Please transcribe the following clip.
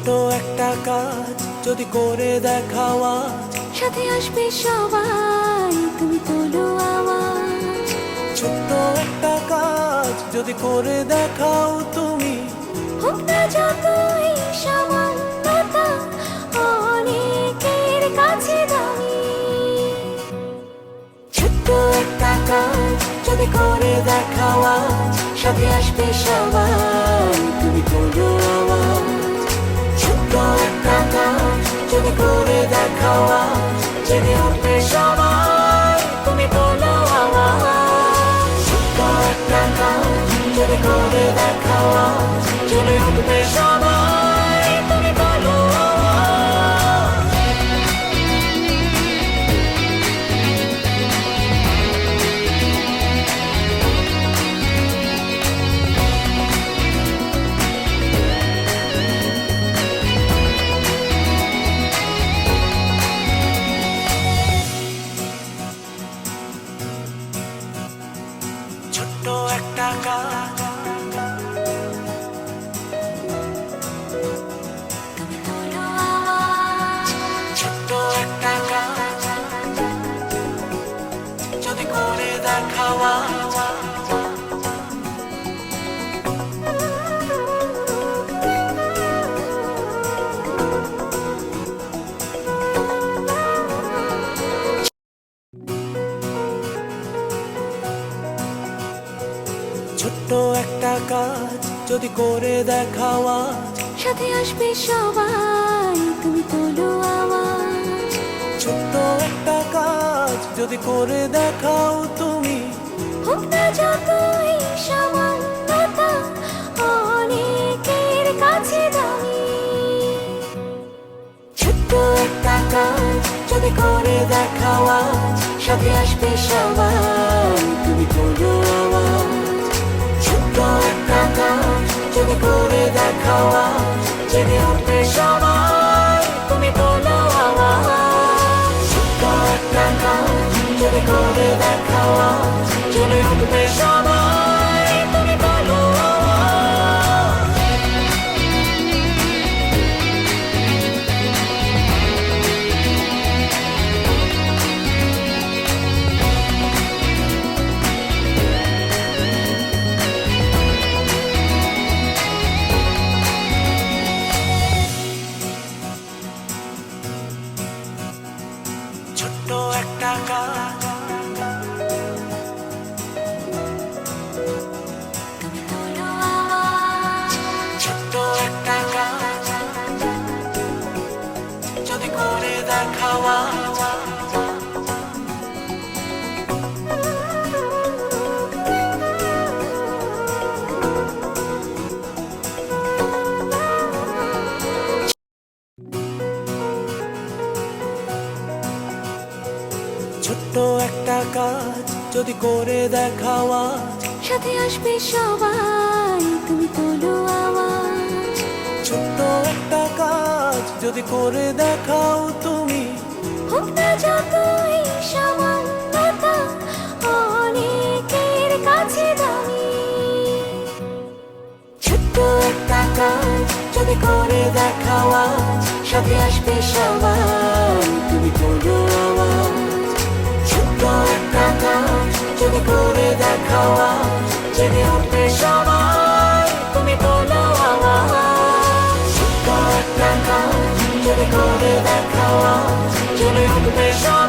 ছোট্ট একটা কাজ যদি করে দেখাও আজ, সাথে আসবে সবাই, তুমি তোলো আওয়াজ। ছোট্ট একটা কাজ যদি করে দেখাও তুমি, হোক না যতই সামান্যতা, অনেকের কাছে দামি। ছোট্ট একটা কাজ যদি করে দেখাও আজ, সাথে আসবে সবাই, তুমি তোলো আওয়াজ। ছোট্ট একটা কাজ যদি করে দেখাও আজ, জেগে উঠবে সবাই, তুমি তোলো আওয়াজ। ছোট্ট একটা কাজ যদি করে দেখাও আজ, জেগে উঠবে সবাই, তুমি তোলো আওয়াজ। ছোট্ট একটা কাজ তুমি তোলো আওয়াজ। ছোট্ট একটা কাজ যদি করে দেখাও আজ, ছোট্ট একটা কাজ যদি করে দেখাও আজ, সাথে আসবে সবাই, তুমি তোলো আওয়াজ। ছোট্ট একটা কাজ যদি করে দেখাও তুমি, হোক না যতই সামান্যতা, অনেকের কাছে দামি। ছোট্ট একটা কাজ যদি করে দেখাও আজ, সাথে আসবে সবাই, তুমি তোলো আওয়াজ। ছোট্ট একটা কাজ যদি করে দেখাও আজ, জেগে উঠবে সবাই, তুমি তোলো আওয়াজ। ছোট্ট একটা কাজ যদি করে দেখাও আজ, জেগে উঠবে সবাই, তুমি তোলো আওয়াজ। ছোট্ট একটা কাজ তুমি তোলো আওয়াজ। ছোট্ট একটা কাজ যদি করে দেখাও আজ, ছোট্ট একটা কাজ যদি করে দেখাও আজ, সাথে আসবে সবাই, তুমি তোলো আওয়াজ। ছোট্ট একটা কাজ যদি করে দেখাও তুমি, হোক না যতই সামান্যতা, অনেকের কাছে দামি। ছোট্ট একটা কাজ যদি করে দেখাও আজ, সাথে আসবে সবাই, তুমি তোলো আওয়াজ। ছোট্ট একটা কাজ যদি করে দেখাও আজ, জেগে উঠবে সবাই, তুমি তোলো আওয়াজ। ছোট্ট একটা কাজ যদি করে দেখাও আজ, জেগে উঠবে সবাই।